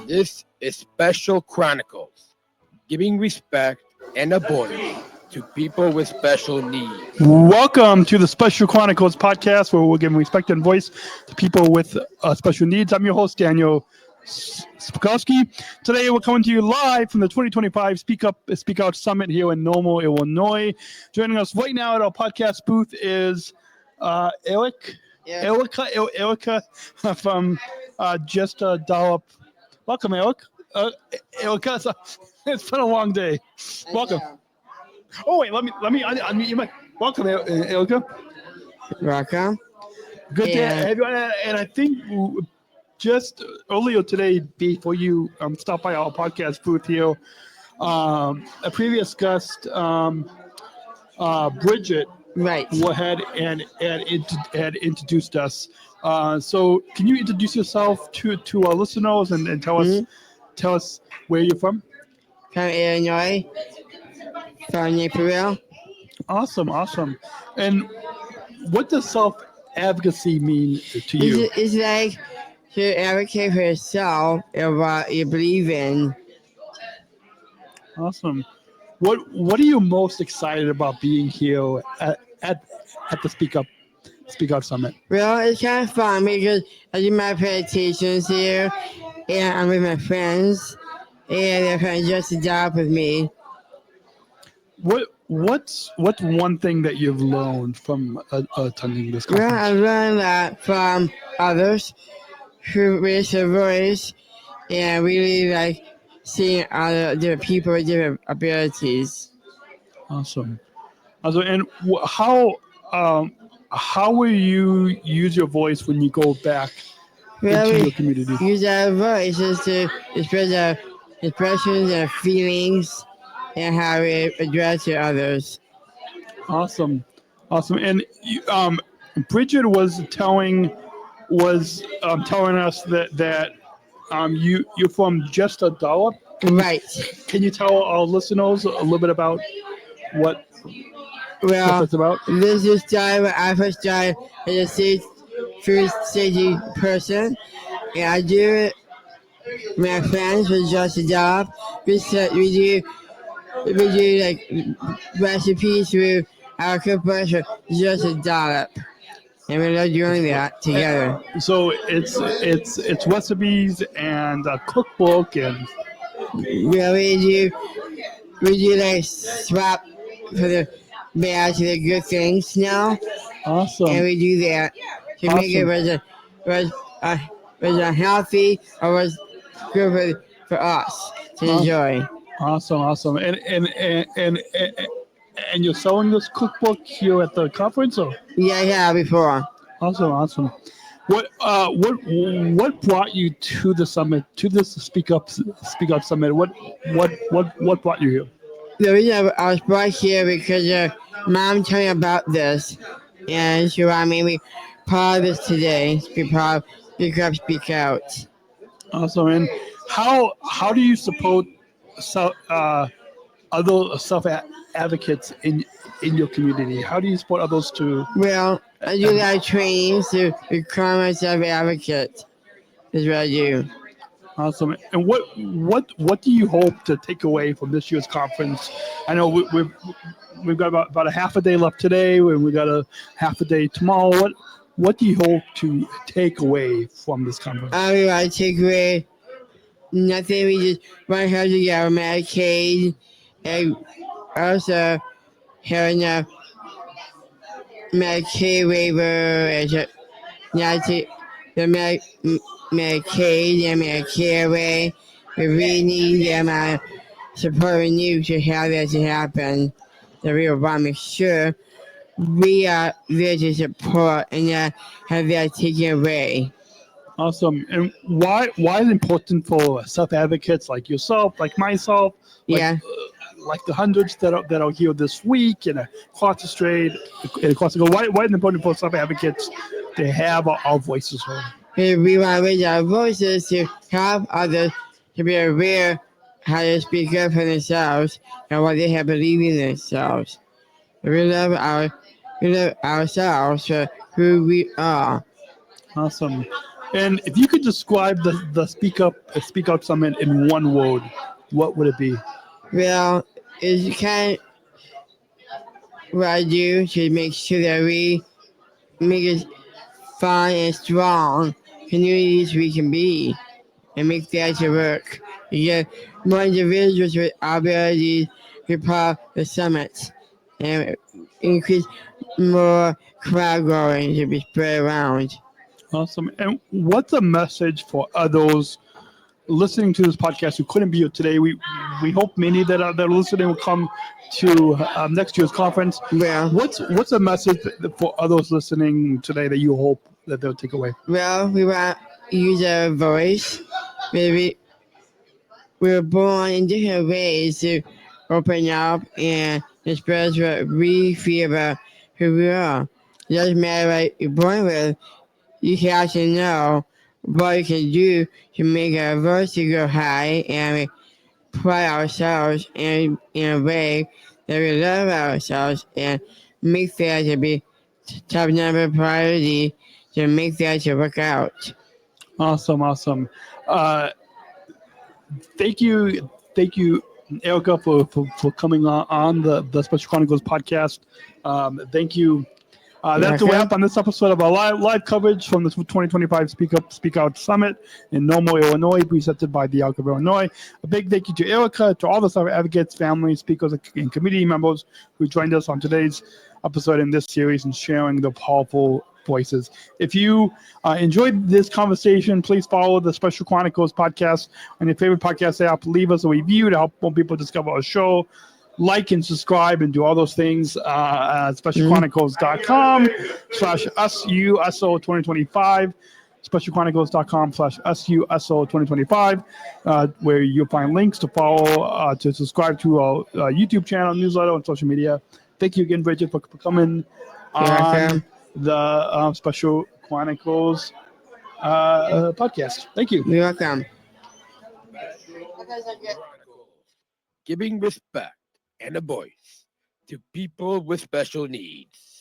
This is Special Chronicles, giving respect and a voice to people with special needs. Welcome to the Special Chronicles podcast, where we're giving respect and voice to people with special needs. I'm your host, Daniel Smrokowski. Today, we're coming to you live from the 2025 Speak Out Summit here in Normal, Illinois. Joining us right now at our podcast booth is Erika from Just Dollop. Welcome, Erika. Erika, it's been a long day. Welcome. Oh wait, let me unmute you. Welcome, Erika. Welcome. Good to have you on. And I think just earlier today, before you stopped by our podcast booth here, a previous guest, Bridget, Right. had introduced us. So can you introduce yourself to our listeners and tell us where you're from? From Illinois. From Naperville. Awesome. And what does self-advocacy mean to you? It's like to advocate for yourself and what you believe in. Awesome. What are you most excited about being here at the Speak Out Summit? Well, it's kind of fun because I do my presentations here, and I'm with my friends, and they're kind of just a job with me. What's one thing that you've learned from attending this conference? Well, I learned that from others who raise their voice, and really like seeing other different people with different abilities. Awesome. And how will you use your voice when you go back into your community? Use our voices to express our expressions and feelings and how we address to others. Awesome. And Bridget was telling us that you're from Just a Dollop. Right. Can you tell our listeners a little bit about what it's about? This is time when I first started as a food safety person, and I do it with my friends with Just a Dollop. We do like recipes with our cookbooks with Just a Dollop, and we love doing that together. So it's recipes and a cookbook and. Yeah, we do like swap for the bad to the good things now. Awesome. And we do that to make it was a healthy or was good for us to enjoy. Awesome. And you're selling this cookbook here at the conference, or? Yeah, before. Awesome. What brought you to the summit, to this Speak Up Summit? What brought you here? The reason I was brought here because Mom told me about this, and she wanted me to be part of this today. Speak Out. Awesome. And how do you support other self-advocates in your community? How do you support others to? Well, I do like trainings to become a self-advocate. Is what I do. Awesome. And what do you hope to take away from this year's conference? I know we've got about a half a day left today, and we got a half a day tomorrow. What do you hope to take away from this conference? I want to take away nothing. We just want to have to get our Medicaid, and also having a Medicaid waiver and not take the Medicaid and Medicare way. We really need them support we need to have that to happen. So we want to make sure we are there to support and not have that taken away. Awesome. And why is it important for self-advocates like yourself, like myself, like the hundreds that are here this week and across the street, across the go? Why is it important for self-advocates to have our voices heard? We want to raise our voices to help others to be aware how to speak up for themselves and what they have believed in themselves. We love ourselves for who we are. Awesome. And if you could describe the Speak Out Summit in one word, what would it be? Well, it's kind of what I do to make sure that we make it fun and strong communities we can be and make that to work. You get more individuals with abilities to part of the summits and increase more crowd growing to be spread around. Awesome. And what's a message for others listening to this podcast who couldn't be here today? We hope many that are listening will come to next year's conference. Well, What's a message for others listening today that you hope that they'll take away? well, we want to use our voice. Maybe we were born in different ways to open up and express what we feel about who we are. It doesn't matter what you're born with, you have to know what you can do to make our voice to go high and we pride ourselves in a way that we love ourselves and make that to be top number priority to make that to work out. Awesome. Thank you, Erica, for coming on the Special Chronicles podcast. Thank you. That's a wrap on this episode of our live coverage from the 2025 Speak Out Summit in Normal, Illinois, presented by the Alka of Illinois. A big thank you to Erica, to all the suffer advocates, families, speakers, and community members who joined us on today's episode in this series and sharing the powerful voices. If you enjoyed this conversation, please follow the Special Chronicles podcast on your favorite podcast app. Leave us a review to help more people discover our show. Like and subscribe and do all those things at specialchronicles.com/SUSO2025, specialchronicles.com/SUSO2025, where you'll find links to follow, to subscribe to our YouTube channel, newsletter, and social media. Thank you again, Bridget, for coming on the Special Chronicles podcast. Thank you. You're welcome. Giving respect and a voice to people with special needs.